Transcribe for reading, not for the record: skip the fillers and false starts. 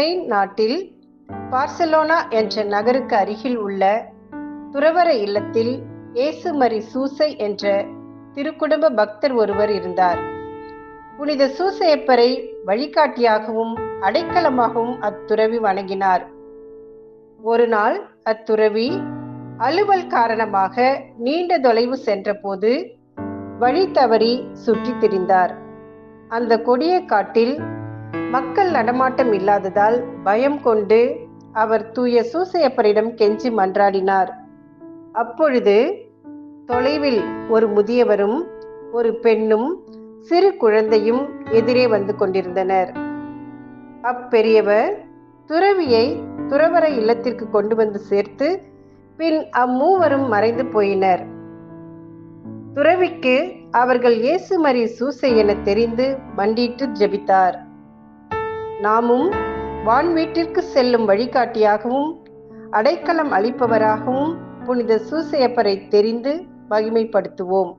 Spain நாட்டில் Barcelona என்ற நகருக்கு அருகில் உள்ள துறவற இல்லத்தில் இயேசு மரி சூசை என்ற திருக்குடும்ப பக்தர் ஒருவர் இருந்தார். புனித சூசையப்பரை வழிகாட்டியாகவும் அடைக்கலமாகவும் அத்துறவி வணங்கினார். ஒரு நாள் அத்துறவி அலுவல் காரணமாக நீண்ட தொலைவு சென்றபோது வழி தவறி சுற்றி திரிந்தார். அந்த கொடிய காட்டில் மக்கள் நடமாட்டம் இல்லாததால் பயம் கொண்டு அவர் தூய சூசையப்பரிடம் கெஞ்சி மன்றாடினார். அப்பொழுது தொலைவில் ஒரு முதியவரும் ஒரு பெண்ணும் சிறு குழந்தையும் எதிரே வந்து கொண்டிருந்தனர். அப்பெரியவர் துறவியை துறவற இல்லத்திற்கு கொண்டு வந்து சேர்த்து பின் அம்மூவரும் மறைந்து போயினர். துறவிக்கு அவர்கள் இயேசு மரி சூசை என தெரிந்து மண்டிட்டு ஜெபித்தார். நாமும் வான் வீட்டிற்கு செல்லும் வழிகாட்டியாகவும் அடைக்கலம் அளிப்பவராகவும் புனித சூசையப்பரை தெரிந்து மகிமைப்படுத்துவோம்.